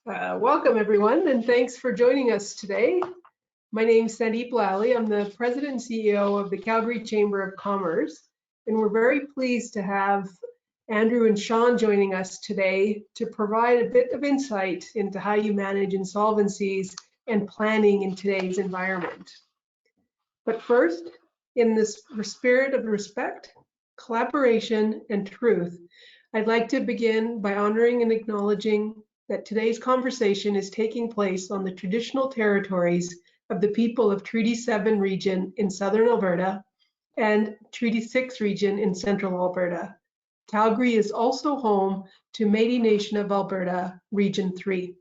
Welcome everyone, and thanks for joining us today. My name is Sandeep Lally. I'm the President and CEO of the Calgary Chamber of Commerce, and we're very pleased to have Andrew and Shawn joining us today to provide a bit of insight into how you manage insolvencies and planning in today's environment. But first, in this spirit of respect, collaboration, and truth, I'd like to begin by honoring and acknowledging that today's conversation is taking place on the traditional territories of the people of Treaty 7 region in southern Alberta and Treaty 6 region in central Alberta. Calgary is also home to Métis Nation of Alberta, Region 3.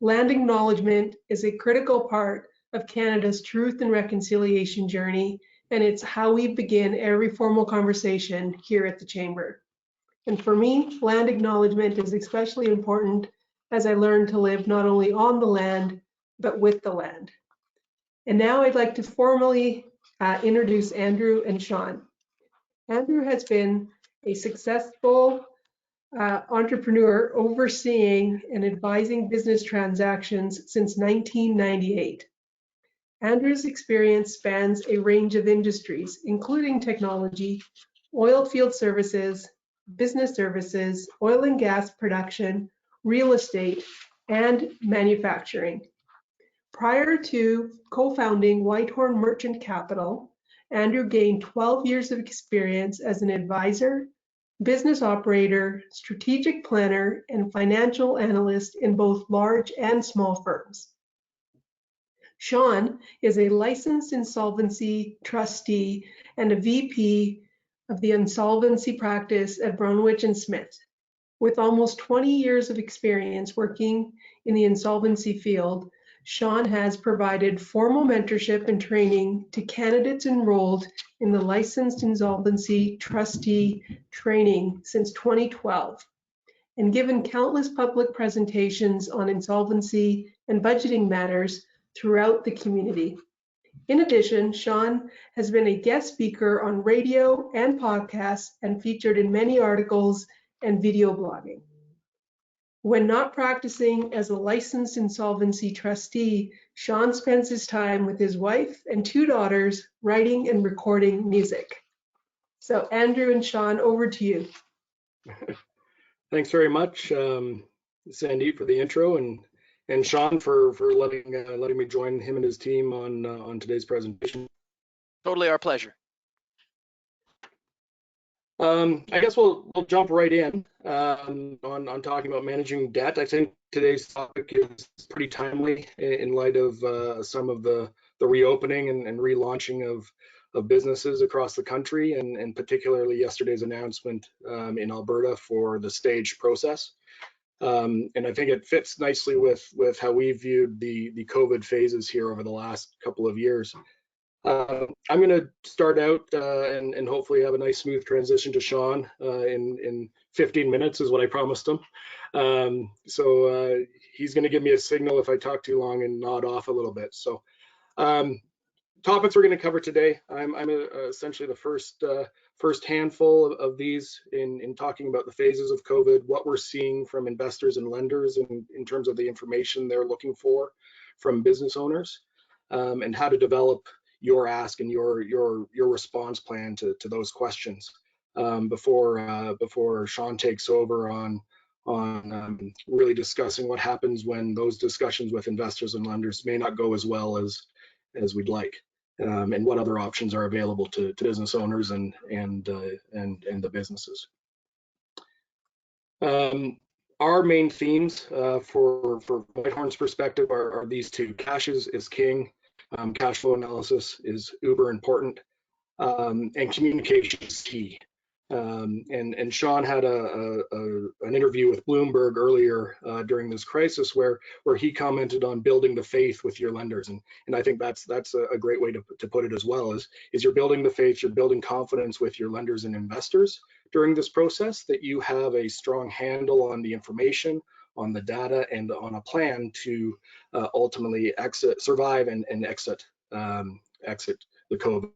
Land acknowledgement is a critical part of Canada's truth and reconciliation journey, and it's how we begin every formal conversation here at the Chamber. And for me, land acknowledgement is especially important as I learn to live not only on the land, but with the land. And now I'd like to formally introduce Andrew and Shawn. Andrew has been a successful entrepreneur overseeing and advising business transactions since 1998. Andrew's experience spans a range of industries, including technology, oil field services, business services, oil and gas production, real estate, and manufacturing. Prior to co-founding Whitehorn Merchant Capital, Andrew gained 12 years of experience as an advisor, business operator, strategic planner, and financial analyst in both large and small firms. Shawn is a licensed insolvency trustee and a VP of the insolvency practice at Bromwich+Smith. With almost 20 years of experience working in the insolvency field, Shawn has provided formal mentorship and training to candidates enrolled in the licensed insolvency trustee training since 2012, and given countless public presentations on insolvency and budgeting matters throughout the community. In addition, Shawn has been a guest speaker on radio and podcasts and featured in many articles and video blogging. When not practicing as a licensed insolvency trustee, Shawn spends his time with his wife and 2 daughters writing and recording music. So Andrew and Shawn, over to you. Thanks very much, Sandeep, for the intro, and Shawn for letting me join him and his team on today's presentation. Totally our pleasure. I guess we'll jump right in on talking about managing debt. I think today's topic is pretty timely in light of some of the reopening and relaunching of businesses across the country, and particularly yesterday's announcement in Alberta for the staged process. And I think it fits nicely with how we viewed the COVID phases here over the last couple of years. I'm going to start out and hopefully have a nice smooth transition to Shawn in 15 minutes is what I promised him. So he's going to give me a signal if I talk too long and nod off a little bit. So topics we're going to cover today. I'm essentially the first handful of these in talking about the phases of COVID, what we're seeing from investors and lenders in terms of the information they're looking for from business owners, and how to develop your ask and your response plan to those questions before Shawn takes over on really discussing what happens when those discussions with investors and lenders may not go as well as we'd like, and what other options are available to business owners and the businesses. Our main themes for Whitehorn's perspective are these two. Cash is king. Cash flow analysis is uber important, and communication is key. And Shawn had an interview with Bloomberg earlier during this crisis where he commented on building the faith with your lenders, and I think that's a great way to put it as well. Is you're building the faith, you're building confidence with your lenders and investors during this process, that you have a strong handle on the information, on the data, and on a plan to ultimately survive and exit the COVID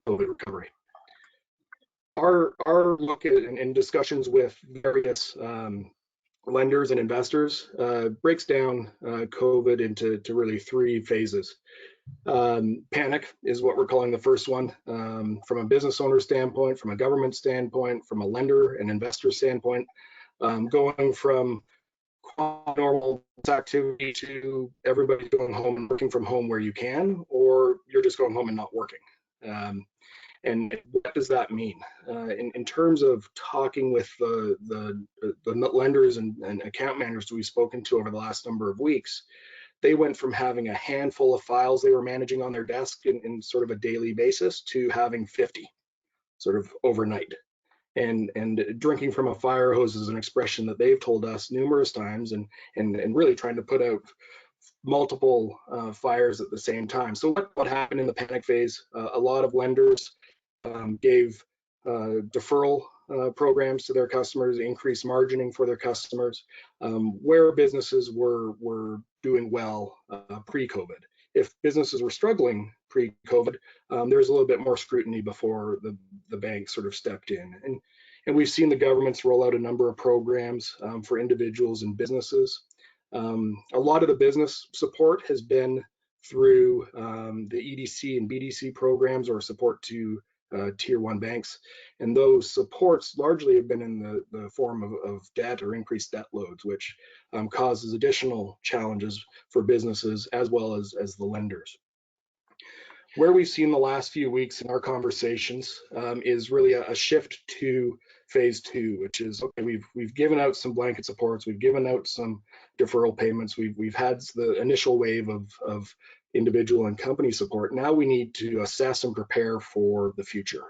recovery. Our look at in discussions with various lenders and investors breaks down COVID into really three phases. Panic is what we're calling the first one. From a business owner standpoint, from a government standpoint, from a lender and investor standpoint, going from normal activity to everybody going home and working from home where you can, or you're just going home and not working. And what does that mean? In terms of talking with the lenders and account managers we've spoken to over the last number of weeks, they went from having a handful of files they were managing on their desk in sort of a daily basis to having 50 sort of overnight. And drinking from a fire hose is an expression that they've told us numerous times, and really trying to put out multiple fires at the same time. So what happened in the panic phase? A lot of lenders gave deferral programs to their customers, increased margining for their customers, where businesses were doing well pre-COVID. If businesses were struggling pre-COVID, there was a little bit more scrutiny before the bank sort of stepped in. And we've seen the governments roll out a number of programs for individuals and businesses. A lot of the business support has been through the EDC and BDC programs, or support to tier one banks. And those supports largely have been in the form of debt or increased debt loads, which causes additional challenges for businesses as well as the lenders. Where we've seen the last few weeks in our conversations is really a shift to phase two, which is, okay, we've given out some blanket supports, we've given out some deferral payments, we've had the initial wave of individual and company support. Now we need to assess and prepare for the future.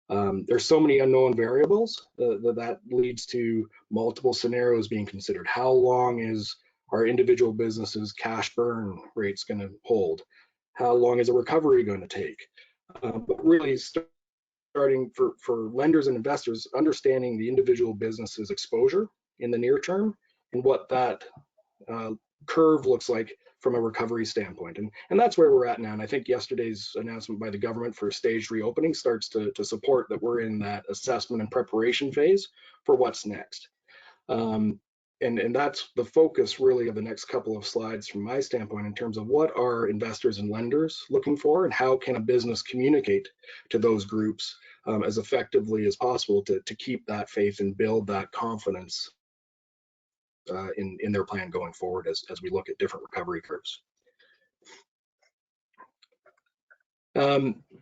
There's so many unknown variables that leads to multiple scenarios being considered. How long is our individual businesses' cash burn rates going to hold? How long is a recovery going to take? But really starting for lenders and investors, understanding the individual business's exposure in the near term and what that curve looks like from a recovery standpoint. And that's where we're at now. And I think yesterday's announcement by the government for staged reopening starts to support that we're in that assessment and preparation phase for what's next. And that's the focus really of the next couple of slides from my standpoint, in terms of what are investors and lenders looking for, and how can a business communicate to those groups as effectively as possible to keep that faith and build that confidence in their plan going forward as we look at different recovery curves.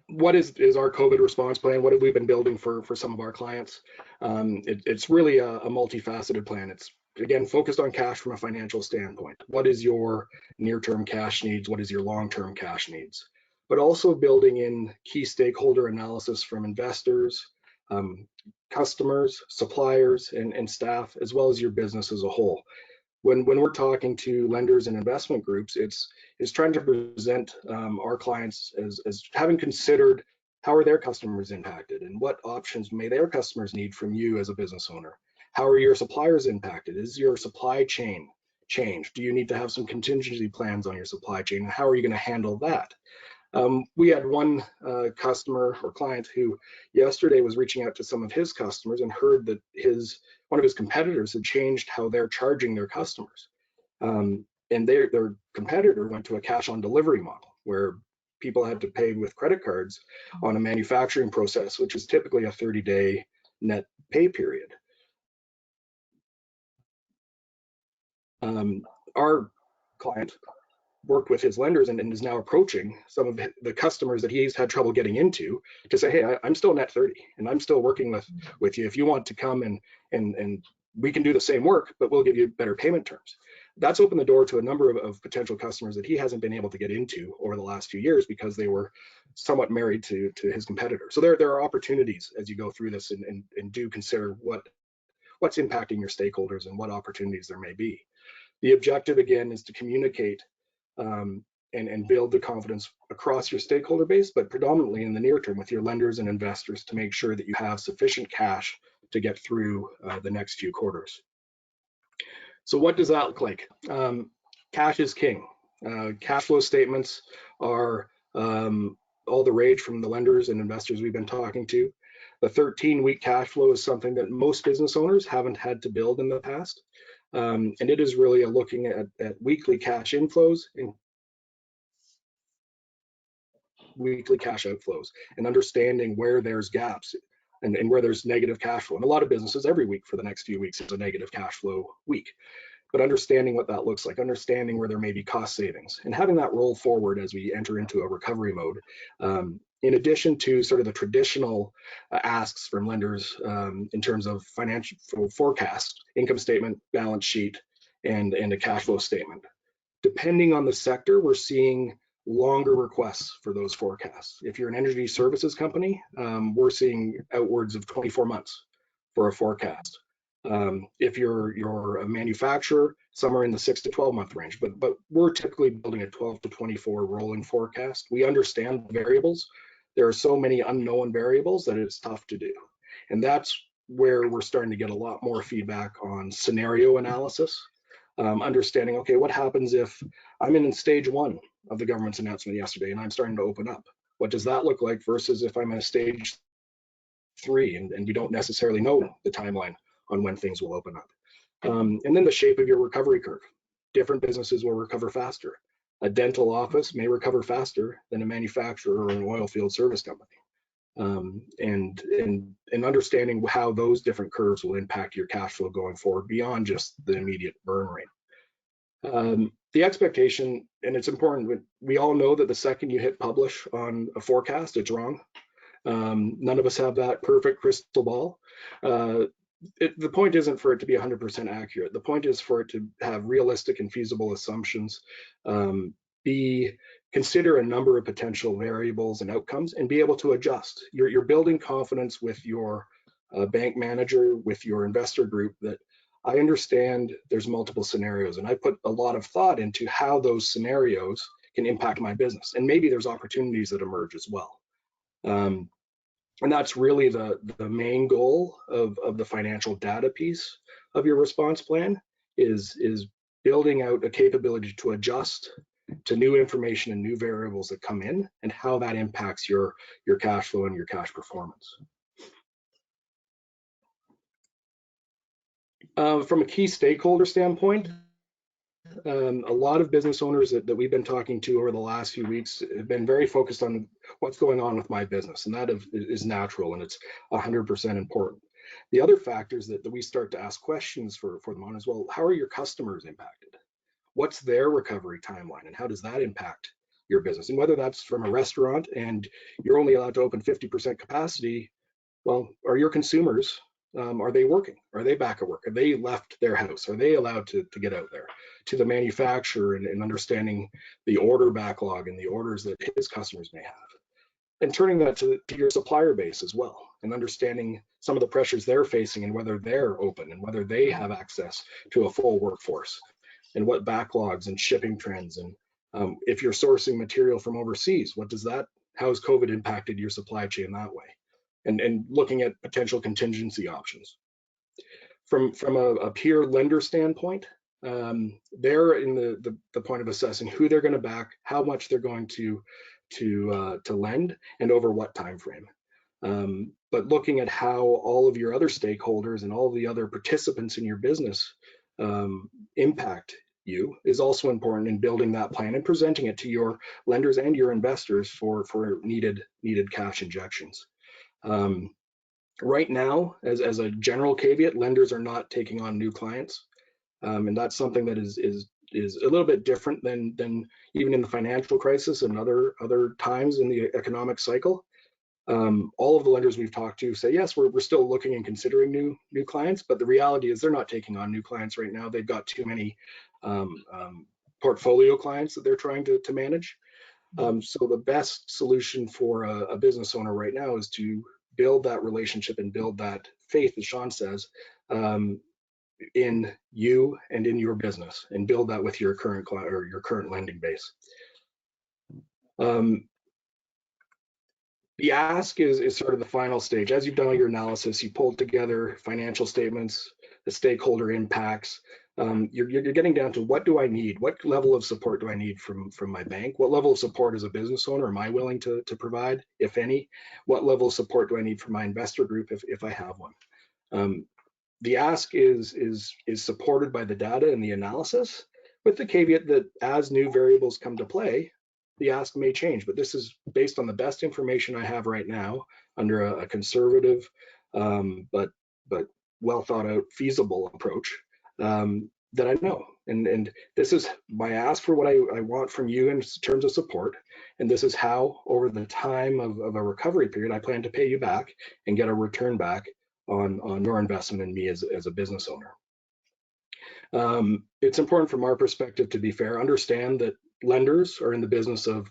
What is our COVID response plan? What have we been building for some of our clients? It's really a multifaceted plan. It's, again, focused on cash from a financial standpoint. What is your near-term cash needs? What is your long-term cash needs? But also building in key stakeholder analysis from investors, customers, suppliers, and staff, as well as your business as a whole. When we're talking to lenders and investment groups, it's trying to present our clients as having considered how are their customers impacted, and what options may their customers need from you as a business owner. How are your suppliers impacted? Is your supply chain changed? Do you need to have some contingency plans on your supply chain? And how are you going to handle that? We had one customer or client who yesterday was reaching out to some of his customers and heard that one of his competitors had changed how they're charging their customers. And their competitor went to a cash on delivery model, where people had to pay with credit cards on a manufacturing process, which is typically a 30-day net pay period. Our client worked with his lenders and is now approaching some of the customers that he's had trouble getting into to say, hey, I'm still net 30 and I'm still working with you. If you want to come and we can do the same work, but we'll give you better payment terms. That's opened the door to a number of potential customers that he hasn't been able to get into over the last few years because they were somewhat married to his competitor. So there are opportunities as you go through this and do consider what's impacting your stakeholders and what opportunities there may be. The objective, again, is to communicate and build the confidence across your stakeholder base, but predominantly in the near term with your lenders and investors to make sure that you have sufficient cash to get through the next few quarters. So what does that look like? Cash is king. Cash flow statements are all the rage from the lenders and investors we've been talking to. The 13-week cash flow is something that most business owners haven't had to build in the past. And it is really looking at weekly cash inflows and weekly cash outflows and understanding where there's gaps and where there's negative cash flow. And a lot of businesses every week for the next few weeks is a negative cash flow week. But understanding what that looks like, understanding where there may be cost savings, and having that roll forward as we enter into a recovery mode, in addition to sort of the traditional asks from lenders in terms of financial forecast, income statement, balance sheet, and a cash flow statement. Depending on the sector, we're seeing longer requests for those forecasts. If you're an energy services company, we're seeing outwards of 24 months for a forecast. If you're a manufacturer, somewhere in the 6 to 12 month range, but we're typically building a 12 to 24 rolling forecast. We understand the variables. There are so many unknown variables that it's tough to do. And that's where we're starting to get a lot more feedback on scenario analysis, understanding, okay, what happens if I'm in stage 1 of the government's announcement yesterday and I'm starting to open up? What does that look like versus if I'm in a stage 3 and you don't necessarily know the timeline on when things will open up. And then the shape of your recovery curve. Different businesses will recover faster. A dental office may recover faster than a manufacturer or an oil field service company. And understanding how those different curves will impact your cash flow going forward beyond just the immediate burn rate. The expectation, and it's important, we all know that the second you hit publish on a forecast, it's wrong. None of us have that perfect crystal ball. The point isn't for it to be 100% accurate. The point is for it to have realistic and feasible assumptions, consider a number of potential variables and outcomes, and be able to adjust. You're building confidence with your bank manager, with your investor group, that I understand there's multiple scenarios, and I put a lot of thought into how those scenarios can impact my business, and maybe there's opportunities that emerge as well. And that's really the main goal of the financial data piece of your response plan, is building out a capability to adjust to new information and new variables that come in, and how that impacts your cash flow and your cash performance. From a key stakeholder standpoint, a lot of business owners that we've been talking to over the last few weeks have been very focused on what's going on with my business, and that is natural, and it's 100% important. The other factors that we start to ask questions for them on is, well, how are your customers impacted? What's their recovery timeline, and how does that impact your business? And whether that's from a restaurant and you're only allowed to open 50% capacity, well, are your consumers, are they working? Are they back at work? Have they left their house? Are they allowed to get out there? To the manufacturer, and understanding the order backlog and the orders that his customers may have. And turning that to your supplier base as well, and understanding some of the pressures they're facing, and whether they're open, and whether they have access to a full workforce, and what backlogs and shipping trends, and if you're sourcing material from overseas, how has COVID impacted your supply chain that way? And looking at potential contingency options. From a peer lender standpoint, they're in the point of assessing who they're going to back, how much they're going to lend, and over what time frame. But looking at how all of your other stakeholders and all of the other participants in your business impact you is also important in building that plan and presenting it to your lenders and your investors for needed cash injections. Right now, as a general caveat, lenders are not taking on new clients, and that's something that is a little bit different than even in the financial crisis and other times in the economic cycle. All of the lenders we've talked to say, yes, we're still looking and considering new clients, but the reality is they're not taking on new clients right now. They've got too many portfolio clients that they're trying to manage. So the best solution for a business owner right now is to build that relationship and build that faith, as Shawn says, in you and in your business, and build that with your current client or your current lending base. The ask is sort of the final stage. As you've done all your analysis, you pulled together financial statements, the stakeholder impacts. You're getting down to, what do I need? What level of support do I need from my bank? What level of support as a business owner am I willing to provide, if any? What level of support do I need from my investor group if I have one? The ask is supported by the data and the analysis, with the caveat that as new variables come to play, the ask may change. But this is based on the best information I have right now under a conservative but well thought out, feasible approach that I know. And this is my ask for what I want from you in terms of support. And this is how, over the time of a recovery period, I plan to pay you back and get a return back on your investment in me as a business owner. It's important from our perspective, to be fair, understand that lenders are in the business of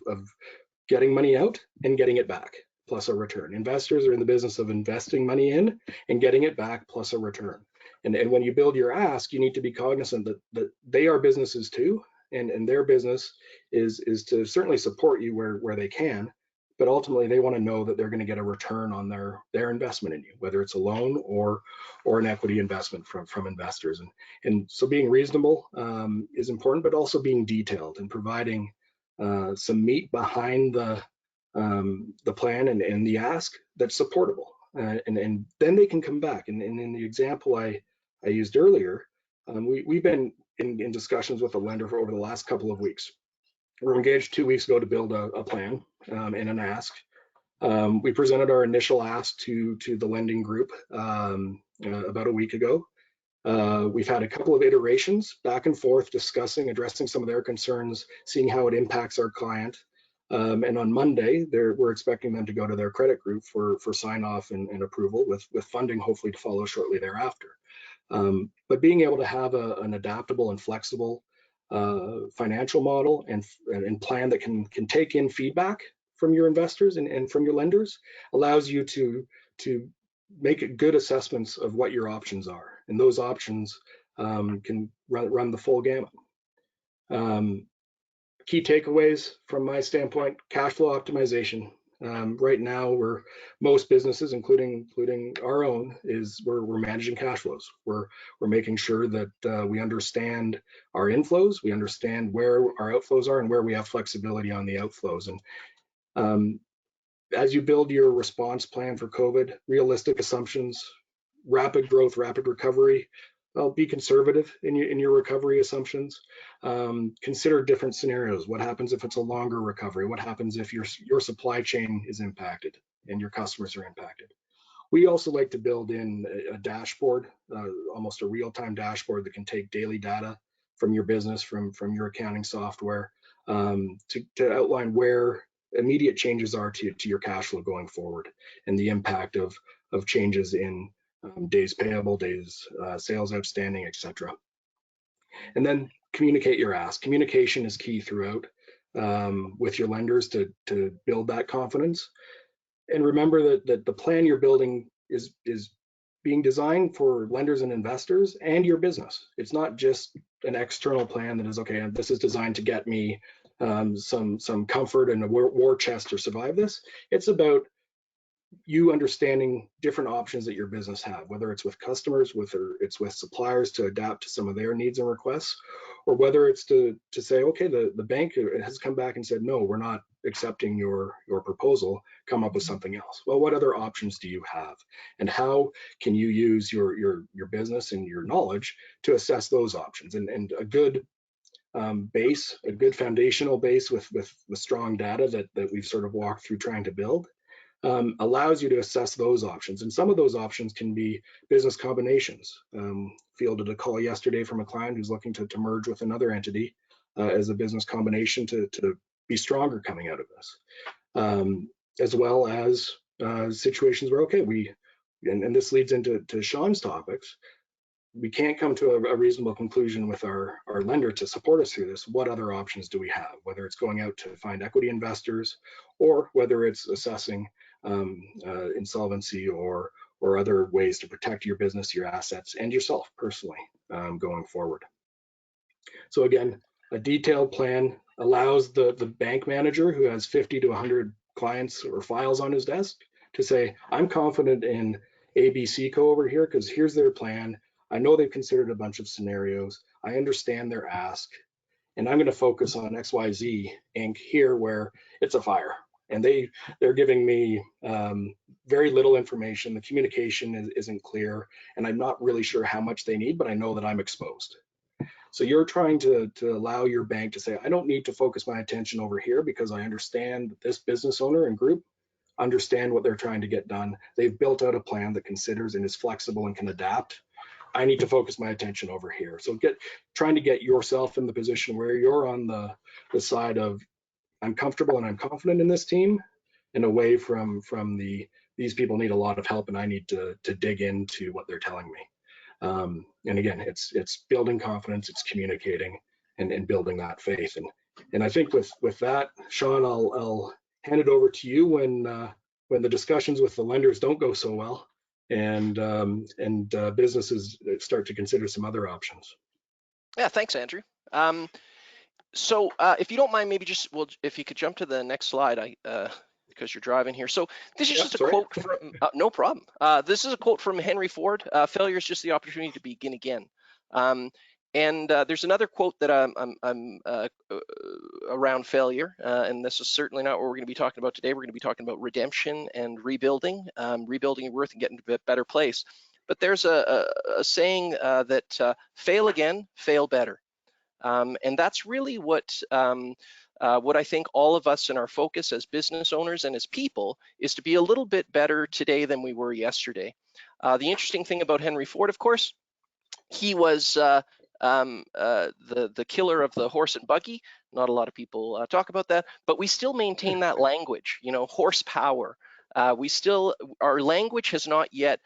getting money out and getting it back, plus a return. Investors are in the business of investing money in and getting it back, plus a return. And when you build your ask, you need to be cognizant that they are businesses too, and their business is to certainly support you where they can, but ultimately they want to know that they're going to get a return on their investment in you, whether it's a loan or an equity investment from investors. And so being reasonable is important, but also being detailed and providing some meat behind the plan and the ask that's supportable. And then they can come back. And in the example I used earlier, we've been in discussions with a lender for over the last couple of weeks. We were engaged 2 weeks ago to build a plan and an ask. We presented our initial ask to the lending group about a week ago. We've had a couple of iterations back and forth discussing, addressing some of their concerns, seeing how it impacts our client. And on Monday, we're expecting them to go to their credit group for sign off and approval, with funding hopefully to follow shortly thereafter. But being able to have an adaptable and flexible financial model and plan that can take in feedback from your investors and from your lenders allows you to make good assessments of what your options are. And those options can run the full gamut. Key takeaways from my standpoint: cash flow optimization. Right now, most businesses, including our own, we're managing cash flows. We're making sure that we understand our inflows, we understand where our outflows are, and where we have flexibility on the outflows. And as you build your response plan for COVID, realistic assumptions, rapid growth, rapid recovery. Be conservative in your recovery assumptions. Consider different scenarios. What happens if it's a longer recovery? What happens if your supply chain is impacted and your customers are impacted? We also like to build in a dashboard, almost a real-time dashboard that can take daily data from your business, from your accounting software, to outline where immediate changes are to your cash flow going forward, and the impact of changes in days payable, days sales outstanding, etc. And then communicate your ask. Communication is key throughout with your lenders to build that confidence. And remember that the plan you're building is being designed for lenders and investors and your business. It's not just an external plan that is, okay, this is designed to get me some comfort and a war chest to survive this. It's about you understanding different options that your business have, whether it's with customers, whether it's with suppliers to adapt to some of their needs and requests, or whether it's to say, okay, the bank has come back and said, no, we're not accepting your proposal, come up with something else. Well, what other options do you have? And how can you use your business and your knowledge to assess those options? And a good base, a good foundational base with strong data that we've sort of walked through trying to build, allows you to assess those options. And some of those options can be business combinations. Fielded a call yesterday from a client who's looking to merge with another entity as a business combination to be stronger coming out of this. As well as situations where, okay, and this leads into Shawn's topics, we can't come to a reasonable conclusion with our lender to support us through this. What other options do we have? Whether it's going out to find equity investors, or whether it's assessing insolvency or other ways to protect your business, your assets, and yourself personally going forward. So again, a detailed plan allows the bank manager who has 50 to 100 clients or files on his desk to say, I'm confident in ABC Co over here because here's their plan. I know they've considered a bunch of scenarios. I understand their ask, and I'm going to focus on XYZ Inc. here where it's a fire. and they're giving me very little information. The communication isn't clear, and I'm not really sure how much they need, but I know that I'm exposed. So you're trying to allow your bank to say, I don't need to focus my attention over here because I understand that this business owner and group understand what they're trying to get done. They've built out a plan that considers and is flexible and can adapt. I need to focus my attention over here. So trying to get yourself in the position where you're on the side of, I'm comfortable and I'm confident in this team, and away from these people need a lot of help and I need to dig into what they're telling me. And again, it's building confidence, it's communicating and building that faith. And I think with that, Shawn, I'll hand it over to you when the discussions with the lenders don't go so well, and businesses start to consider some other options. Yeah, thanks, Andrew. So if you don't mind, maybe just, well, if you could jump to the next slide, because you're driving here. So this is just a quote from, no problem. This is a quote from Henry Ford. Failure is just the opportunity to begin again. And there's another quote that I'm around failure, and this is certainly not what we're going to be talking about today. We're going to be talking about redemption and rebuilding, rebuilding your worth and getting to a better place. But there's a saying that fail again, fail better. And that's really what I think all of us in our focus as business owners and as people is to be a little bit better today than we were yesterday. The interesting thing about Henry Ford, of course, he was the killer of the horse and buggy. Not a lot of people talk about that, but we still maintain that language, horsepower. Our language has not yet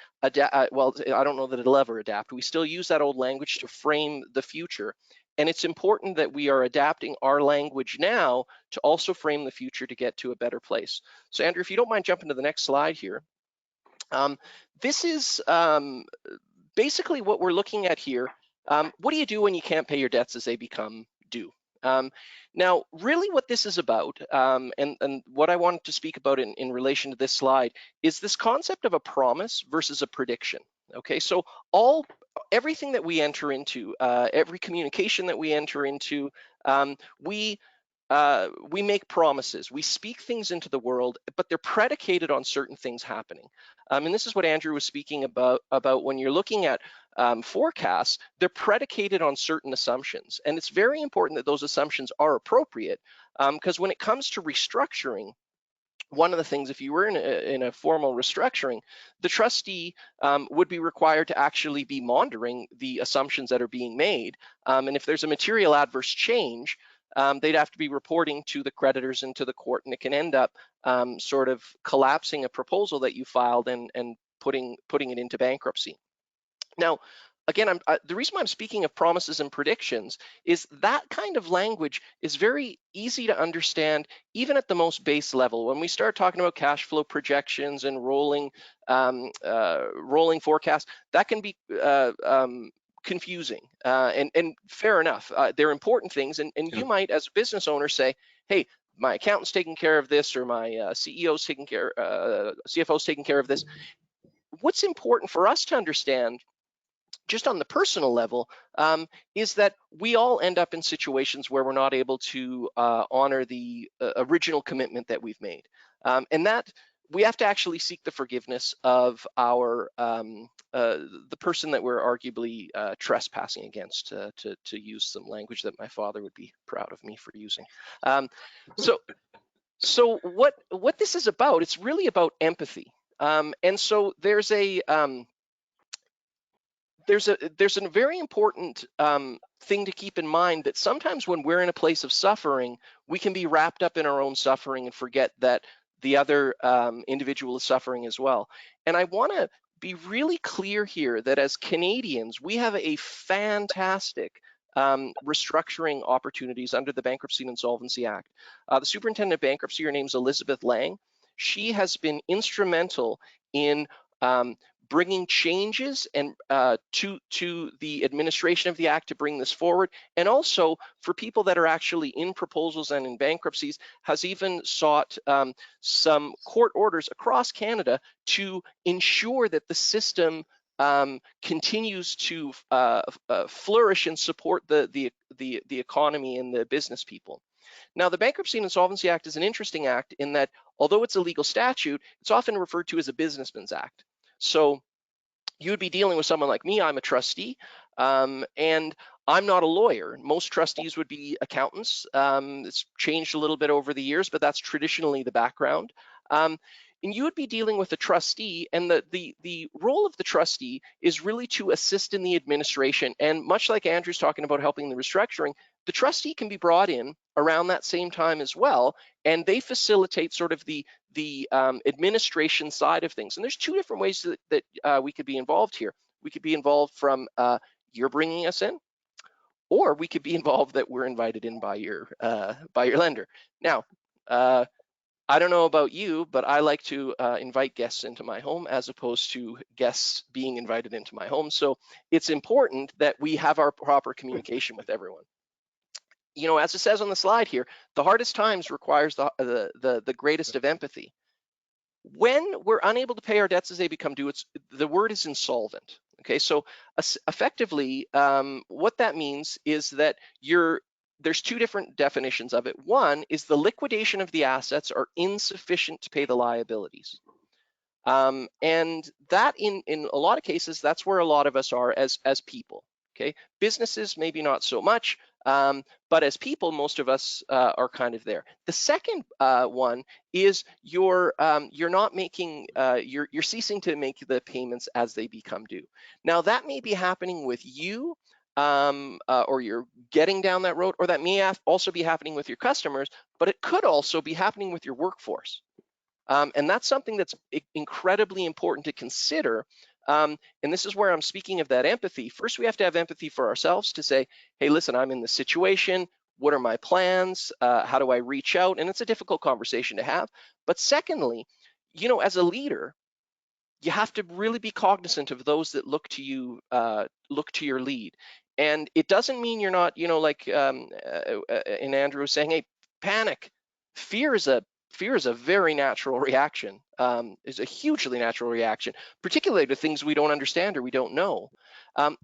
well, I don't know that it'll ever adapt. We still use that old language to frame the future. And it's important that we are adapting our language now to also frame the future to get to a better place. So Andrew, if you don't mind jumping to the next slide here. This is basically what we're looking at here. What do you do when you can't pay your debts as they become due? Now, really what this is about, and what I wanted to speak about in relation to this slide, is this concept of a promise versus a prediction. Okay, so everything that we enter into, every communication that we enter into, we make promises. We speak things into the world, but they're predicated on certain things happening. And this is what Andrew was speaking about when you're looking at forecasts, they're predicated on certain assumptions. And it's very important that those assumptions are appropriate, because when it comes to restructuring, one of the things, if you were in a formal restructuring, the trustee would be required to actually be monitoring the assumptions that are being made. And if there's a material adverse change, they'd have to be reporting to the creditors and to the court, and it can end up sort of collapsing a proposal that you filed and putting it into bankruptcy. Now, again, the reason why I'm speaking of promises and predictions is that kind of language is very easy to understand, even at the most base level. When we start talking about cash flow projections and rolling forecasts, that can be confusing, and fair enough. They're important things, and you might, as a business owner, say, hey, my accountant's taking care of this, or my CFO's taking care of this. What's important for us to understand, just on the personal level, is that we all end up in situations where we're not able to honor the original commitment that we've made, and that we have to actually seek the forgiveness of our the person that we're arguably trespassing against, to use some language that my father would be proud of me for using. So what this is about, it's really about empathy, and so there's a very important thing to keep in mind, that sometimes when we're in a place of suffering, we can be wrapped up in our own suffering and forget that the other individual is suffering as well. And I want to be really clear here that as Canadians, we have a fantastic restructuring opportunities under the Bankruptcy and Insolvency Act. The Superintendent of Bankruptcy, her name's Elizabeth Lang. She has been instrumental in bringing changes and to the administration of the Act to bring this forward, and also for people that are actually in proposals and in bankruptcies, has even sought some court orders across Canada to ensure that the system continues to flourish and support the economy and the business people. Now, the Bankruptcy and Insolvency Act is an interesting act in that although it's a legal statute, it's often referred to as a businessman's act. So you would be dealing with someone like me. I'm a trustee, and I'm not a lawyer. Most trustees would be accountants. It's changed a little bit over the years, but that's traditionally the background. And you would be dealing with a trustee, and the role of the trustee is really to assist in the administration. And much like Andrew's talking about helping the restructuring, the trustee can be brought in around that same time as well, and they facilitate sort of the administration side of things. And there's two different ways that we could be involved here. We could be involved from you're bringing us in, or we could be involved that we're invited in by your lender. Now, I don't know about you, but I like to invite guests into my home as opposed to guests being invited into my home. So it's important that we have our proper communication with everyone. You know, as it says on the slide here, the hardest times requires the greatest of empathy. When we're unable to pay our debts as they become due, the word is insolvent. Okay, so effectively, what that means is that there's two different definitions of it. One is the liquidation of the assets are insufficient to pay the liabilities. And that in a lot of cases, that's where a lot of us are as people. Okay, businesses maybe not so much, but as people, most of us are kind of there. The second one is you're not making, you're ceasing to make the payments as they become due. Now that may be happening with you, or you're getting down that road, or that may also be happening with your customers, but it could also be happening with your workforce. And that's something that's incredibly important to consider. And this is where I'm speaking of that empathy. First, we have to have empathy for ourselves to say, hey, listen, I'm in this situation. What are my plans? How do I reach out? And it's a difficult conversation to have. But secondly, you know, as a leader, you have to really be cognizant of those that look to you, look to your lead. And it doesn't mean you're not, you know, like and Andrew was saying, hey, panic. Fear is a very natural reaction, is a hugely natural reaction, particularly to things we don't understand or we don't know.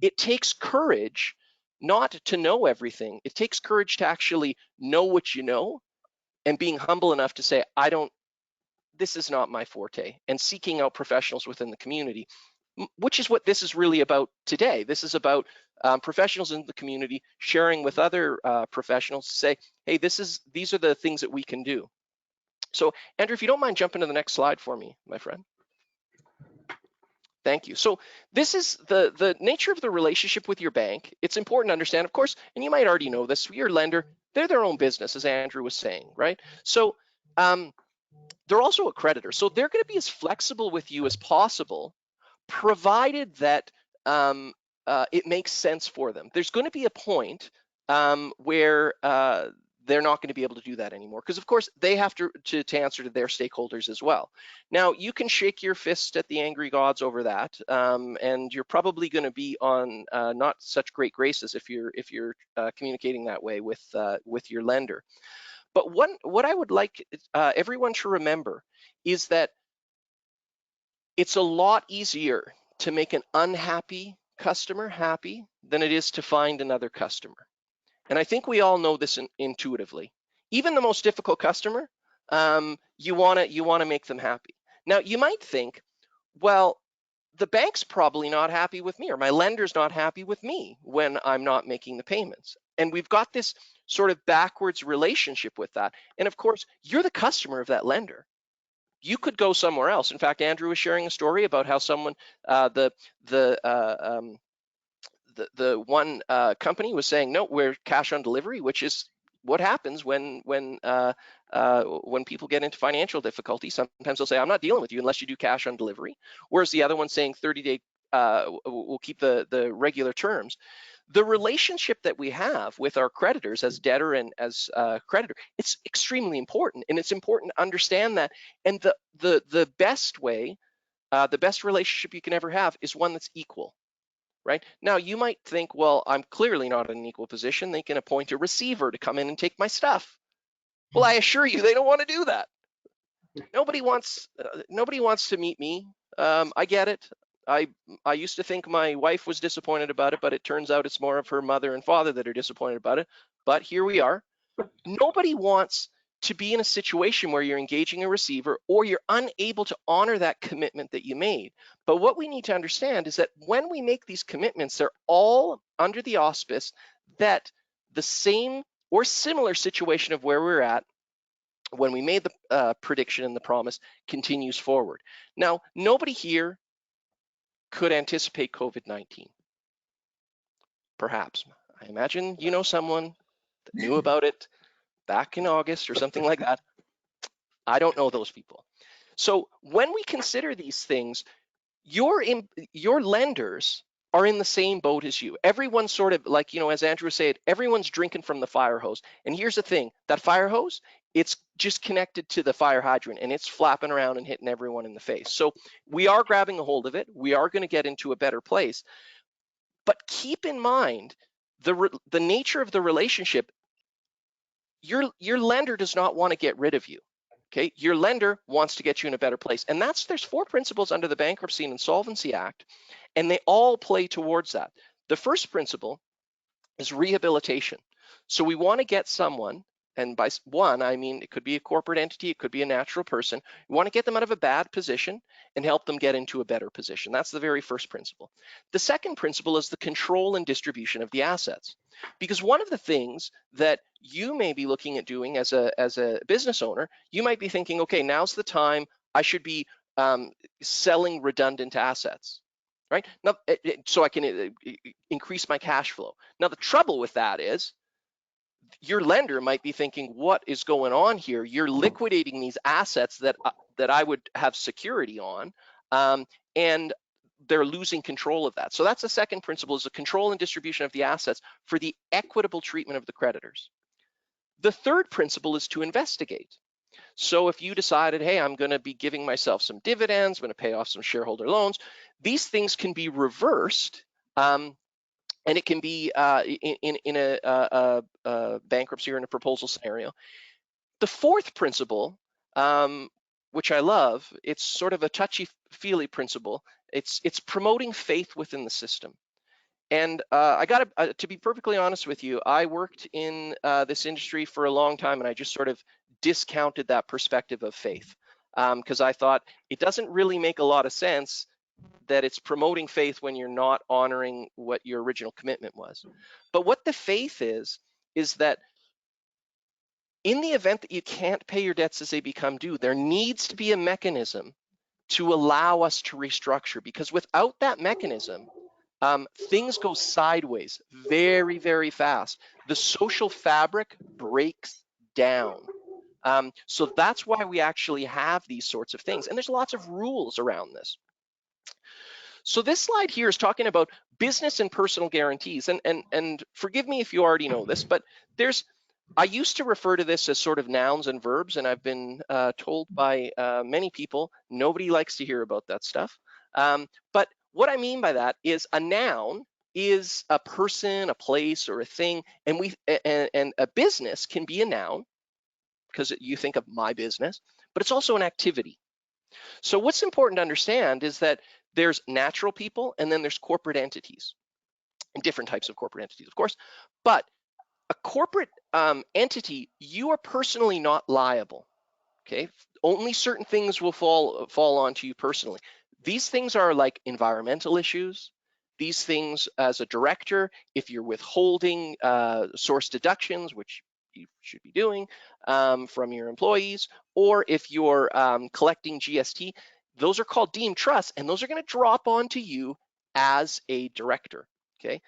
It takes courage not to know everything. It takes courage to actually know what you know and being humble enough to say, this is not my forte, and seeking out professionals within the community, which is what this is really about today. This is about professionals in the community sharing with other professionals to say, hey, these are the things that we can do. So Andrew, if you don't mind jumping to the next slide for me, my friend. Thank you. So this is the nature of the relationship with your bank. It's important to understand, of course, and you might already know this, your lender, they're their own business, as Andrew was saying, right? So they're also a creditor. So they're going to be as flexible with you as possible, provided that it makes sense for them. There's going to be a point where they're not going to be able to do that anymore, because of course they have to answer to their stakeholders as well. Now you can shake your fist at the angry gods over that, and you're probably going to be on not such great graces if you're communicating that way with your lender. But what I would like everyone to remember is that it's a lot easier to make an unhappy customer happy than it is to find another customer. And I think we all know this intuitively. Even the most difficult customer, you want to make them happy. Now you might think, well, the bank's probably not happy with me, or my lender's not happy with me when I'm not making the payments. And we've got this sort of backwards relationship with that. And of course, you're the customer of that lender. You could go somewhere else. In fact, Andrew was sharing a story about how someone, the one company was saying, no, we're cash on delivery, which is what happens when people get into financial difficulty. Sometimes they'll say, I'm not dealing with you unless you do cash on delivery. Whereas the other one's saying 30-day, we'll keep the regular terms. The relationship that we have with our creditors as debtor and as creditor, it's extremely important, and it's important to understand that. And the best way, the best relationship you can ever have is one that's equal. Right? Now, you might think, well, I'm clearly not in an equal position. They can appoint a receiver to come in and take my stuff. Well, I assure you, they don't want to do that. Nobody wants to meet me. I get it. I used to think my wife was disappointed about it, but it turns out it's more of her mother and father that are disappointed about it. But here we are. Nobody wants to be in a situation where you're engaging a receiver or you're unable to honor that commitment that you made. But what we need to understand is that when we make these commitments, they're all under the auspice that the same or similar situation of where we're at when we made the prediction and the promise continues forward. Now, nobody here could anticipate COVID-19. Perhaps. I imagine you know someone that knew about it back in August or something like that. I don't know those people. So when we consider these things, your lenders are in the same boat as you. Everyone's sort of like, as Andrew said, everyone's drinking from the fire hose. And here's the thing, that fire hose, it's just connected to the fire hydrant and it's flapping around and hitting everyone in the face. So we are grabbing a hold of it. We are going to get into a better place. But keep in mind the nature of the relationship. Your lender does not want to get rid of you. Okay, your lender wants to get you in a better place. And there's 4 principles under the Bankruptcy and Insolvency Act, and they all play towards that. The first principle is rehabilitation. So we want to get someone, and by one, I mean it could be a corporate entity, it could be a natural person. We want to get them out of a bad position and help them get into a better position. That's the very first principle. The second principle is the control and distribution of the assets. Because one of the things that you may be looking at doing as a business owner, you might be thinking, okay, now's the time I should be selling redundant assets, right? Now, so I can increase my cash flow. Now, the trouble with that is your lender might be thinking, what is going on here? You're liquidating these assets that I would have security on, and they're losing control of that. So that's the second principle, is the control and distribution of the assets for the equitable treatment of the creditors. The third principle is to investigate. So if you decided, hey, I'm going to be giving myself some dividends, I'm going to pay off some shareholder loans, these things can be reversed, and it can be in a bankruptcy or in a proposal scenario. The fourth principle, which I love, it's sort of a touchy-feely principle. It's promoting faith within the system. And I got to be perfectly honest with you, I worked in this industry for a long time, and I just sort of discounted that perspective of faith because I thought it doesn't really make a lot of sense that it's promoting faith when you're not honoring what your original commitment was. But what the faith is that in the event that you can't pay your debts as they become due, there needs to be a mechanism to allow us to restructure, because without that mechanism, things go sideways very, very fast. The social fabric breaks down. So that's why we actually have these sorts of things. And there's lots of rules around this. So this slide here is talking about business and personal guarantees. And forgive me if you already know this, but I used to refer to this as sort of nouns and verbs, and I've been told by many people, nobody likes to hear about that stuff. But what I mean by that is a noun is a person, a place, or a thing, and a business can be a noun because you think of my business, but it's also an activity. So what's important to understand is that there's natural people and then there's corporate entities, and different types of corporate entities, of course, but a corporate entity, you are personally not liable, okay? Only certain things will fall onto you personally. These things are like environmental issues. These things, as a director, if you're withholding source deductions, which you should be doing from your employees, or if you're collecting GST, those are called deemed trusts, and those are going to drop onto you as a director, okay?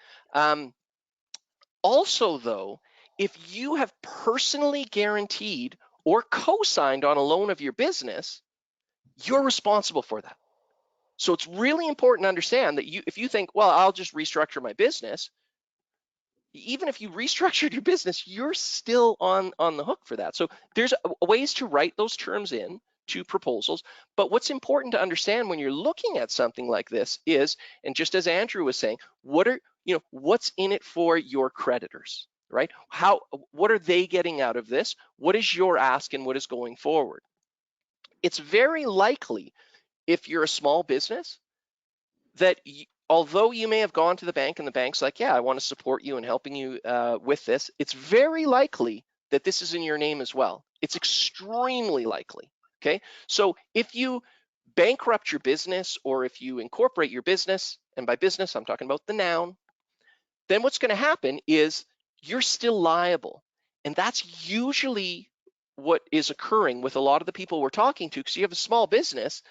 Also, though, if you have personally guaranteed or co-signed on a loan of your business, you're responsible for that. So it's really important to understand that if you think, well, I'll just restructure my business, even if you restructured your business, you're still on the hook for that. So there's ways to write those terms in to proposals. But what's important to understand when you're looking at something like this is, and just as Andrew was saying, what's in it for your creditors, right? What are they getting out of this? What is your ask and what is going forward? It's very likely, if you're a small business, that although you may have gone to the bank and the bank's like, yeah, I want to support you in helping you with this, it's very likely that this is in your name as well. It's extremely likely, okay? So if you bankrupt your business, or if you incorporate your business, and by business, I'm talking about the noun, then what's gonna happen is you're still liable. And that's usually what is occurring with a lot of the people we're talking to, because you have a small business,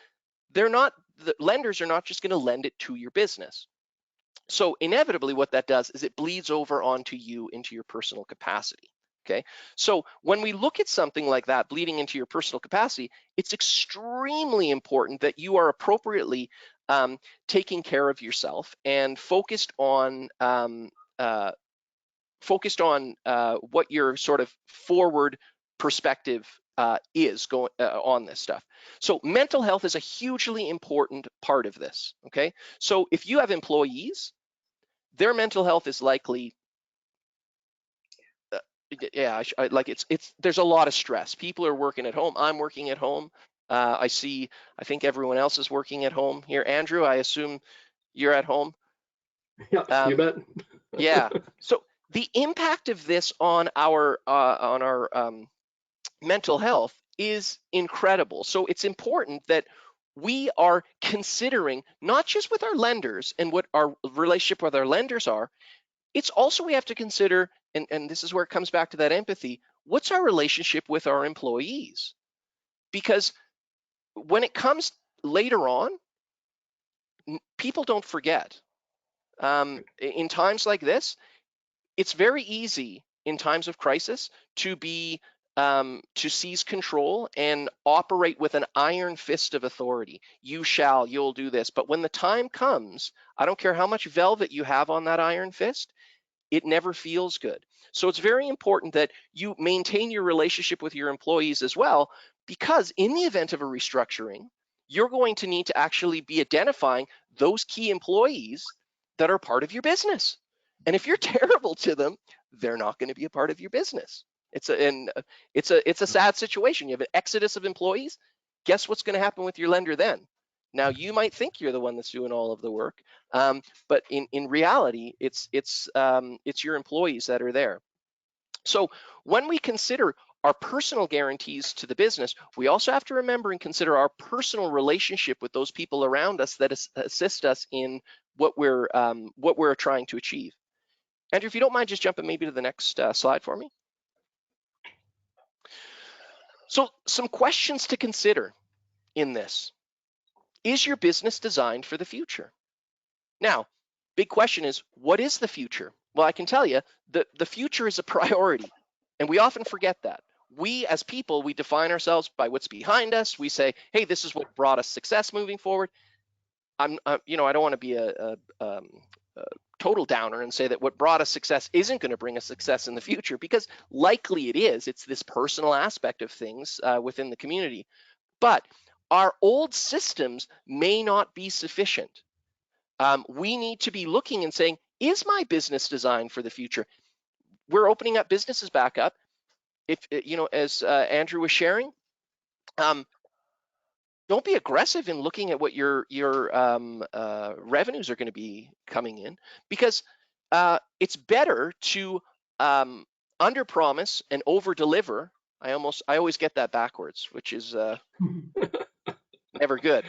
the lenders are not just gonna lend it to your business. So inevitably what that does is it bleeds over onto you into your personal capacity, okay? So when we look at something like that bleeding into your personal capacity, it's extremely important that you are appropriately taking care of yourself and focused on what your sort of forward perspective is going on this stuff. So mental health is a hugely important part of this, okay? So if you have employees, their mental health is likely, there's a lot of stress. People are working at home. I'm working at home. I think everyone else is working at home here. Andrew, I assume you're at home. Yeah, you bet. Yeah. So the impact of this on our mental health is incredible. So it's important that we are considering, not just with our lenders and what our relationship with our lenders are, it's also we have to consider, and this is where it comes back to that empathy, what's our relationship with our employees? Because when it comes later on, people don't forget. In times like this, it's very easy in times of crisis to seize control and operate with an iron fist of authority. You'll do this. But when the time comes, I don't care how much velvet you have on that iron fist, it never feels good. So it's very important that you maintain your relationship with your employees as well, because in the event of a restructuring, you're going to need to actually be identifying those key employees that are part of your business. And if you're terrible to them, they're not going to be a part of your business. It's a sad situation. You have an exodus of employees. Guess what's going to happen with your lender then? Now you might think you're the one that's doing all of the work, but in reality, it's your employees that are there. So when we consider our personal guarantees to the business, we also have to remember and consider our personal relationship with those people around us that assist us in what we're trying to achieve. Andrew, if you don't mind just jumping maybe to the next slide for me. So some questions to consider in this. Is your business designed for the future? Now, big question is, what is the future? Well, I can tell you the future is a priority, and we often forget that. We as people, we define ourselves by what's behind us. We say, hey, this is what brought us success moving forward. I don't want to be a total downer and say that what brought us success isn't going to bring us success in the future, because likely it is. It's this personal aspect of things within the community. But our old systems may not be sufficient. We need to be looking and saying, is my business designed for the future? We're opening up businesses back up. If as Andrew was sharing, don't be aggressive in looking at what your revenues are going to be coming in, because it's better to under promise and over deliver. I always get that backwards, which is never good.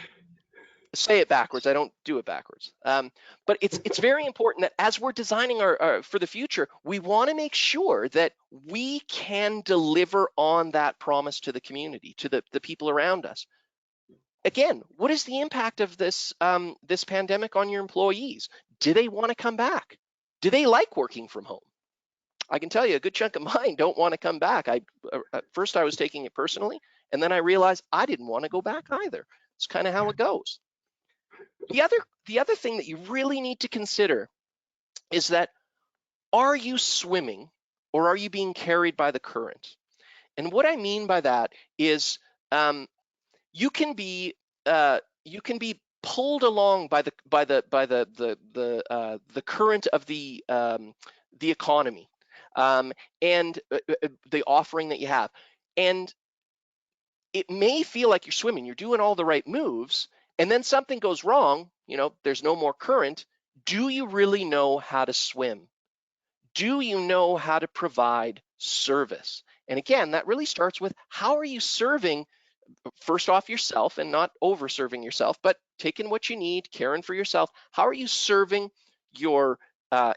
Say it backwards. I don't do it backwards. But it's very important that as we're designing our for the future, we want to make sure that we can deliver on that promise to the community, to the people around us. Again, what is the impact of this this pandemic on your employees? Do they want to come back? Do they like working from home? I can tell you a good chunk of mine don't want to come back. At first I was taking it personally, and then I realized I didn't want to go back either. It's kind of how it goes. The other thing that you really need to consider is that, are you swimming or are you being carried by the current? And what I mean by that is you can be pulled along by the current of the economy and the offering that you have, and it may feel like you're swimming, you're doing all the right moves, and then something goes wrong, there's no more current. Do you really know how to swim? Do you know how to provide service. And again, that really starts with how are you serving, first off, yourself, and not over serving yourself, but taking what you need, caring for yourself. How are you serving your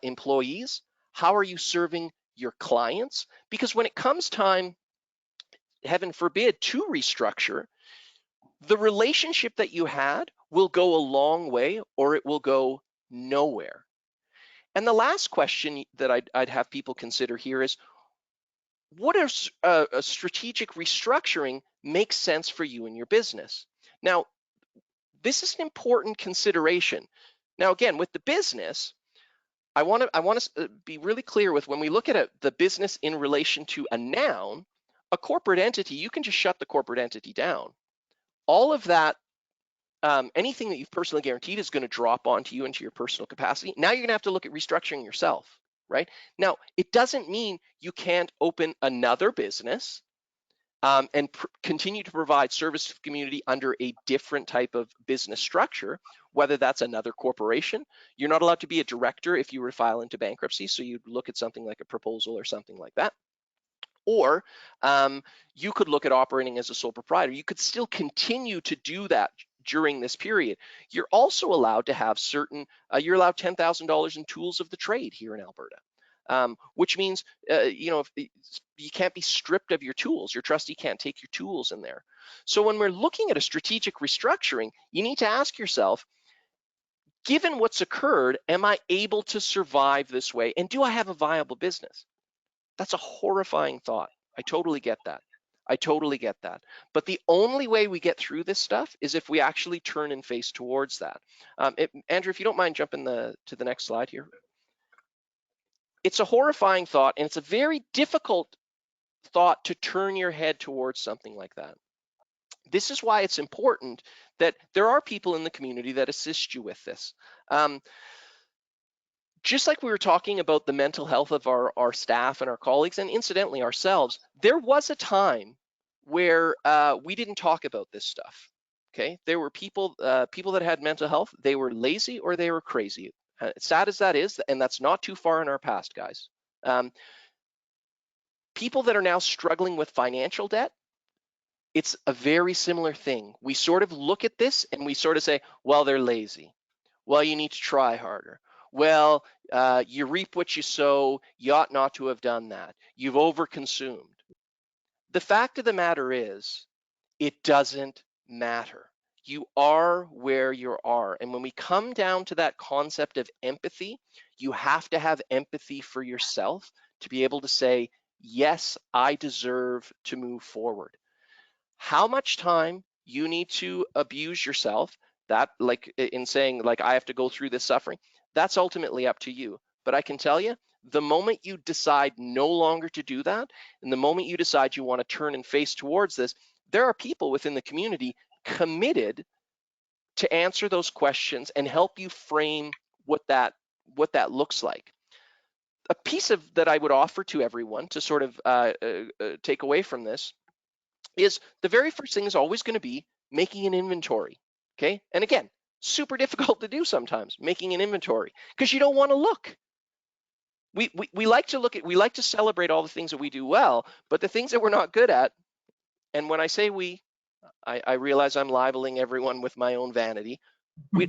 employees? How are you serving your clients? Because when it comes time, heaven forbid, to restructure, the relationship that you had will go a long way, or it will go nowhere. And the last question that I'd have people consider here is, what is a strategic restructuring makes sense for you and your business? Now, this is an important consideration. Now, again, with the business, I want to be really clear with, when we look at the business in relation to a noun, a corporate entity, you can just shut the corporate entity down. All of that, anything that you've personally guaranteed is going to drop onto you into your personal capacity. Now you're going to have to look at restructuring yourself, right? Now, it doesn't mean you can't open another business and continue to provide service to the community under a different type of business structure, whether that's another corporation. You're not allowed to be a director if you were to file into bankruptcy, so you'd look at something like a proposal or something like that. Or you could look at operating as a sole proprietor. You could still continue to do that during this period. You're also allowed to have certain, you're allowed $10,000 in tools of the trade here in Alberta. Which means, if you can't be stripped of your tools. Your trustee can't take your tools in there. So when we're looking at a strategic restructuring, you need to ask yourself, given what's occurred, am I able to survive this way? And do I have a viable business? That's a horrifying thought. I totally get that. I totally get that. But the only way we get through this stuff is if we actually turn and face towards that. Andrew, if you don't mind jumping to the next slide here. It's a horrifying thought, and it's a very difficult thought to turn your head towards something like that. This is why it's important that there are people in the community that assist you with this. Just like we were talking about the mental health of our staff and our colleagues, and incidentally ourselves, there was a time where we didn't talk about this stuff. Okay, there were people that had mental health. They were lazy or they were crazy. Sad as that is, and that's not too far in our past, guys. People that are now struggling with financial debt, it's a very similar thing. We sort of look at this and we sort of say, well, they're lazy. Well, you need to try harder. Well, you reap what you sow. You ought not to have done that. You've overconsumed. The fact of the matter is, it doesn't matter. You are where you are. And when we come down to that concept of empathy, you have to have empathy for yourself to be able to say, yes, I deserve to move forward. How much time you need to abuse yourself, that, like in saying, like, I have to go through this suffering, that's ultimately up to you. But I can tell you, the moment you decide no longer to do that, and the moment you decide you want to turn and face towards this, there are people within the community committed to answer those questions and help you frame what that looks like. A piece of that I would offer to everyone to sort of take away from this is, the very first thing is always going to be making an inventory. Okay, and again, super difficult to do sometimes, making an inventory, because you don't want to look. We like to look at, we like to celebrate all the things that we do well, but the things that we're not good at, and when I say we, I realize I'm libeling everyone with my own vanity. We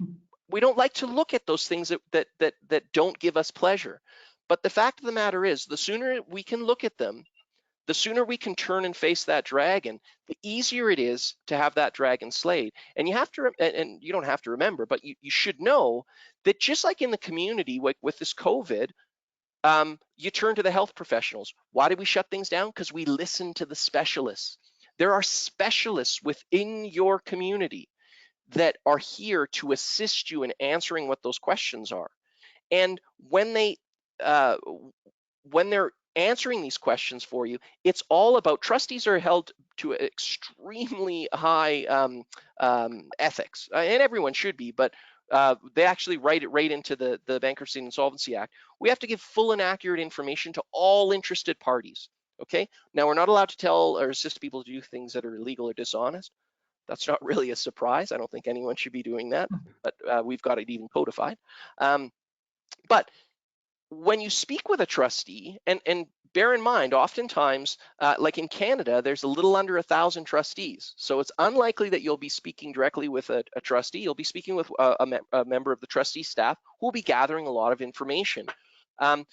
don't like to look at those things that don't give us pleasure. But the fact of the matter is, the sooner we can look at them, the sooner we can turn and face that dragon, the easier it is to have that dragon slayed. And you have to, and you don't have to remember, but you should know that just like in the community, like with this COVID, you turn to the health professionals. Why did we shut things down? Because we listen to the specialists. There are specialists within your community that are here to assist you in answering what those questions are. And when they're answering these questions for you, it's all about, trustees are held to extremely high ethics, and everyone should be, but they actually write it right into the Bankruptcy and Insolvency Act. We have to give full and accurate information to all interested parties. Okay, now we're not allowed to tell or assist people to do things that are illegal or dishonest. That's not really a surprise. I don't think anyone should be doing that, but we've got it even codified. But when you speak with a trustee, and bear in mind, oftentimes, like in Canada, there's a little under 1,000 trustees. So it's unlikely that you'll be speaking directly with a trustee. You'll be speaking with a member of the trustee staff who will be gathering a lot of information. What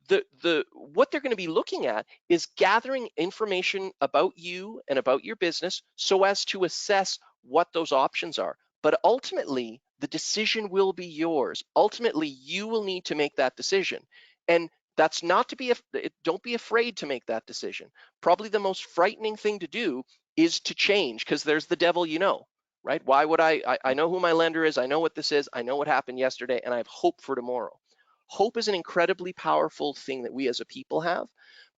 they're going to be looking at is gathering information about you and about your business so as to assess what those options are. But ultimately, the decision will be yours. Ultimately, you will need to make that decision. And that's not to be, don't be afraid to make that decision. Probably the most frightening thing to do is to change, because there's the devil, right? Why would I know who my lender is, I know what this is, I know what happened yesterday, and I have hope for tomorrow. Hope is an incredibly powerful thing that we as a people have,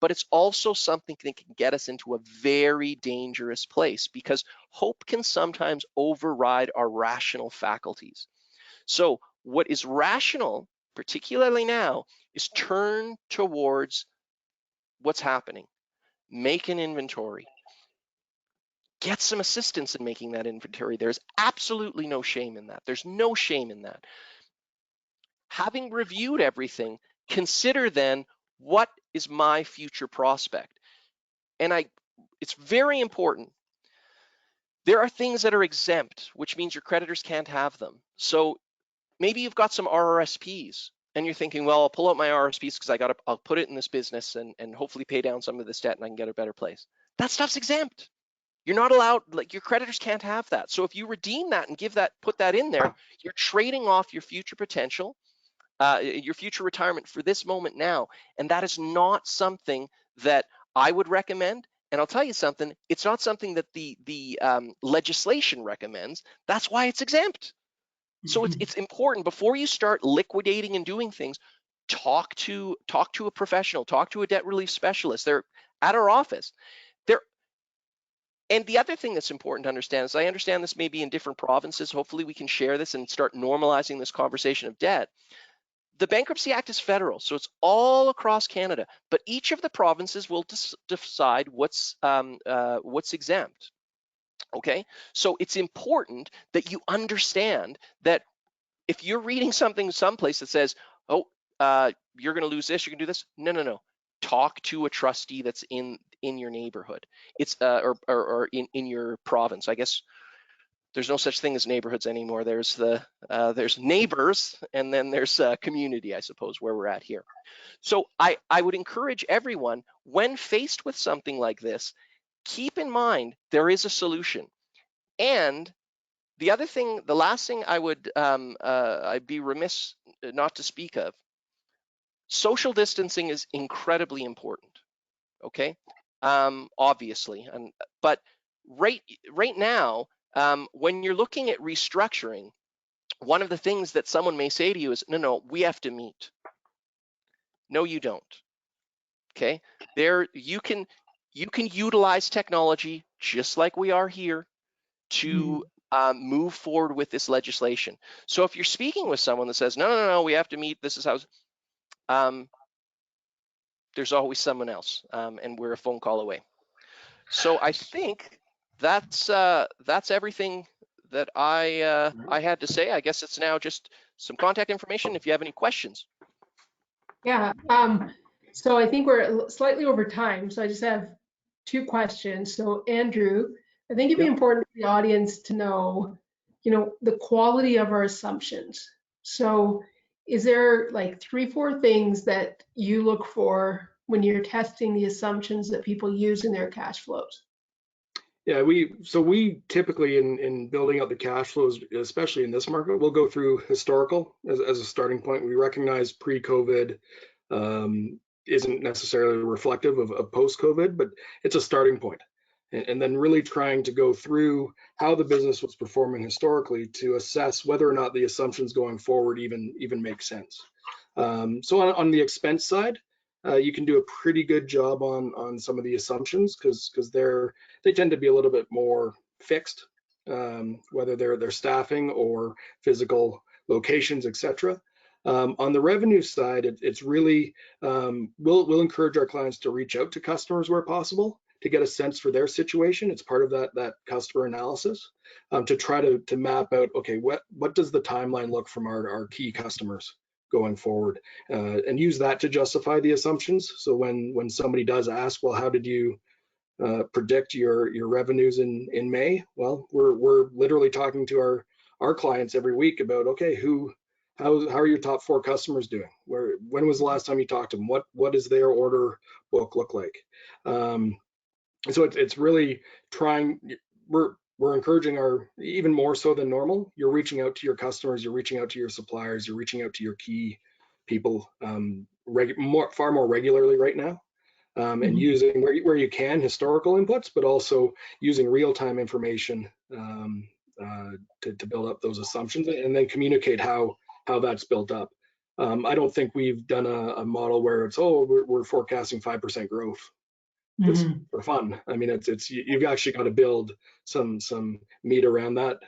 but it's also something that can get us into a very dangerous place, because hope can sometimes override our rational faculties. So what is rational, particularly now, is turn towards what's happening. Make an inventory. Get some assistance in making that inventory. There's absolutely no shame in that. There's no shame in that. Having reviewed everything, consider then, what is my future prospect? And it's very important. There are things that are exempt, which means your creditors can't have them. So maybe you've got some RRSPs and you're thinking, well, I'll pull out my RRSPs because I'll put it in this business and hopefully pay down some of this debt and I can get a better place. That stuff's exempt. You're not allowed, like, your creditors can't have that. So if you redeem that and put that in there, you're trading off your future potential, your future retirement for this moment now. And that is not something that I would recommend. And I'll tell you something, it's not something that the legislation recommends. That's why it's exempt. So it's important, before you start liquidating and doing things, talk to a professional, talk to a debt relief specialist. They're at our office. And the other thing that's important to understand is, I understand this may be in different provinces. Hopefully we can share this and start normalizing this conversation of debt. The Bankruptcy Act is federal, so it's all across Canada, but each of the provinces will decide what's exempt. Okay, so it's important that you understand that if you're reading something someplace that says, oh, you're going to lose this, you're going to do this. No. Talk to a trustee that's in your neighborhood. It's or in your province. I guess there's no such thing as neighborhoods anymore. There's neighbors, and then there's community, I suppose, where we're at here. So I would encourage everyone, when faced with something like this, keep in mind there is a solution. And the last thing I would I'd be remiss not to speak of, social distancing is incredibly important. Okay, obviously, but right now, when you're looking at restructuring, one of the things that someone may say to you is, no, we have to meet. No, you don't. Okay, you can utilize technology just like we are here to move forward with this legislation. So if you're speaking with someone that says, no, we have to meet, this is how, there's always someone else, and we're a phone call away. So I think that's everything that I had to say. I guess it's now just some contact information if you have any questions. Yeah, so I think we're slightly over time, so I just have 2 questions. So Andrew, I think it'd be important for the audience to know, the quality of our assumptions. So is there like 3-4 things that you look for when you're testing the assumptions that people use in their cash flows? Yeah, we typically in building out the cash flows, especially in this market, we'll go through historical as a starting point. We recognize pre-COVID isn't necessarily reflective of post-COVID, but it's a starting point. And then really trying to go through how the business was performing historically to assess whether or not the assumptions going forward even make sense. So on the expense side, you can do a pretty good job on some of the assumptions because they tend to be a little bit more fixed, whether they're staffing or physical locations, etc. On the revenue side, it's really we'll encourage our clients to reach out to customers where possible to get a sense for their situation. It's part of that customer analysis to try to map out, okay, what does the timeline look from our key customers going forward, and use that to justify the assumptions. So when somebody does ask, well, how did you predict your revenues in May? Well, we're literally talking to our clients every week about, okay, how are your top 4 customers doing? When was the last time you talked to them? What does their order book look like? So it's really trying. We're encouraging even more so than normal. You're reaching out to your customers, you're reaching out to your suppliers, you're reaching out to your key people far more regularly right now. And using where you can historical inputs, but also using real-time information to build up those assumptions and then communicate how that's built up. I don't think we've done a model where it's, oh, we're forecasting 5% growth just for fun. I mean, you've actually got to build some meat around that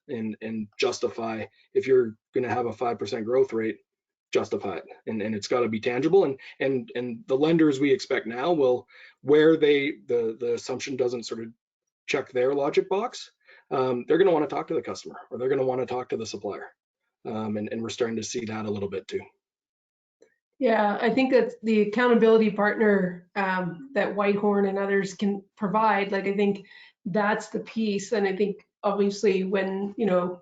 and justify. If you're going to have a 5% growth rate, justify it, and it's got to be tangible. And the lenders we expect now will, where the assumption doesn't sort of check their logic box, they're going to want to talk to the customer, or they're going to want to talk to the supplier, and we're starting to see that a little bit too. Yeah, I think that the accountability partner that Whitehorn and others can provide, like, I think that's the piece. And I think obviously when,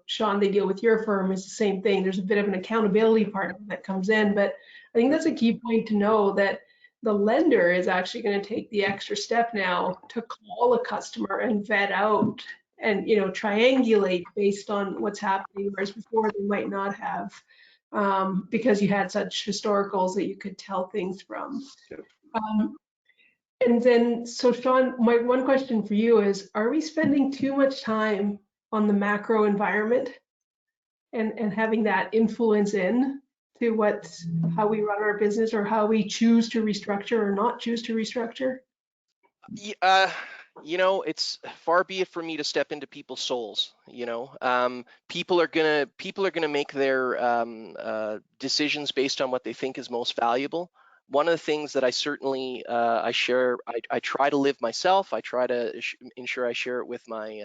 Shawn, they deal with your firm, is the same thing. There's a bit of an accountability partner that comes in, but I think that's a key point to know, that the lender is actually going to take the extra step now to call a customer and vet out and, triangulate based on what's happening, whereas before they might not have. Because you had such historicals that you could tell things from. And then, so Shawn, my one question for you is, are we spending too much time on the macro environment and having that influence in to how we run our business, or how we choose to restructure or not choose to restructure? It's far be it for me to step into people's souls. People are gonna make their decisions based on what they think is most valuable. One of the things that I certainly I share, I try to live myself. I try to ensure I share it with my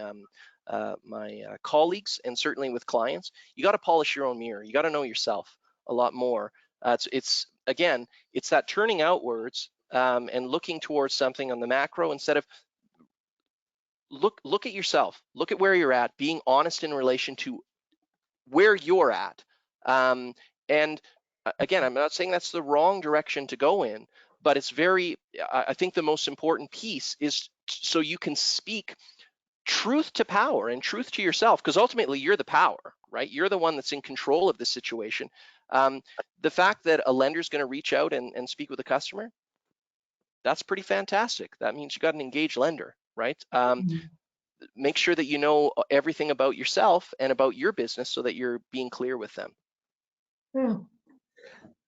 colleagues, and certainly with clients. You got to polish your own mirror. You got to know yourself a lot more. It's that turning outwards and looking towards something on the macro, instead of look at yourself, look at where you're at, being honest in relation to where you're at. And again, I'm not saying that's the wrong direction to go in, but I think the most important piece is so you can speak truth to power and truth to yourself, because ultimately you're the power, right? You're the one that's in control of the situation. The fact that a lender's going to reach out and speak with a customer, that's pretty fantastic. That means you got an engaged lender, right? Make sure that you know everything about yourself and about your business so that you're being clear with them. Yeah.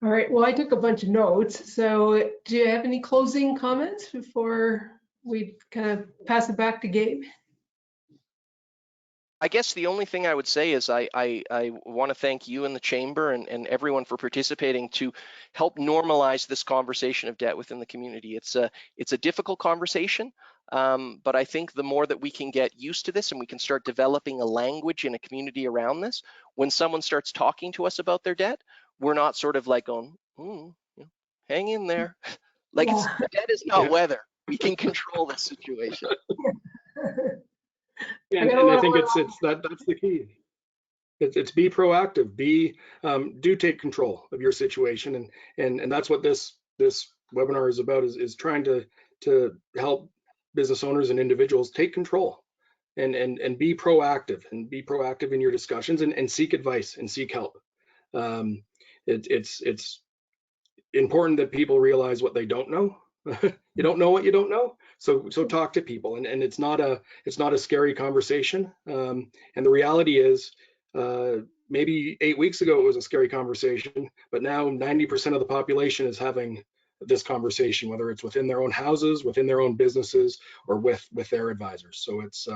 All right. Well, I took a bunch of notes. So do you have any closing comments before we kind of pass it back to Gabe? I guess the only thing I would say is I want to thank you and the chamber and everyone for participating to help normalize this conversation of debt within the community. It's a difficult conversation, but I think the more that we can get used to this and we can start developing a language in a community around this, when someone starts talking to us about their debt, we're not sort of like going, hang in there. Like, debt is not weather. We can control this situation. And I think that's the key. It's be proactive. Do take control of your situation, and that's what this webinar is about. Is trying to help business owners and individuals take control, and be proactive, and be proactive in your discussions, and seek advice and seek help. It's important that people realize what they don't know. You don't know what you don't know, so talk to people, and it's not a scary conversation. And the reality is, maybe 8 weeks ago it was a scary conversation, but now 90% of the population is having this conversation, whether it's within their own houses, within their own businesses, or with their advisors. So it's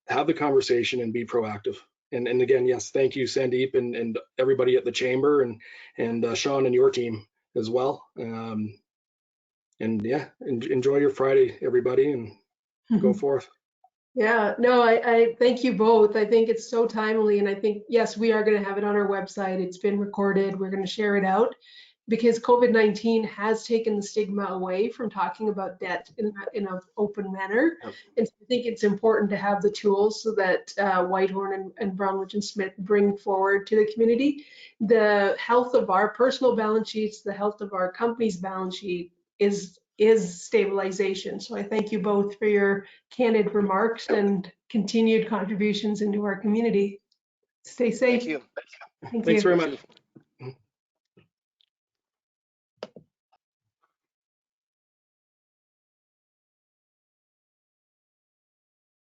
have the conversation and be proactive. And again, yes, thank you, Sandeep, and everybody at the chamber, and Shawn and your team as well. And yeah, enjoy your Friday, everybody, and go forth. Yeah, no, I thank you both. I think it's so timely, and I think, yes, we are going to have it on our website. It's been recorded. We're going to share it out because COVID-19 has taken the stigma away from talking about debt in an open manner. Yep. And so I think it's important to have the tools so that Whitehorn and Bromwich+Smith bring forward to the community. The health of our personal balance sheets, the health of our company's balance sheet is stabilization. So I thank you both for your candid remarks and continued contributions into our community. Stay safe. Thank you. Thank Thanks you. very much.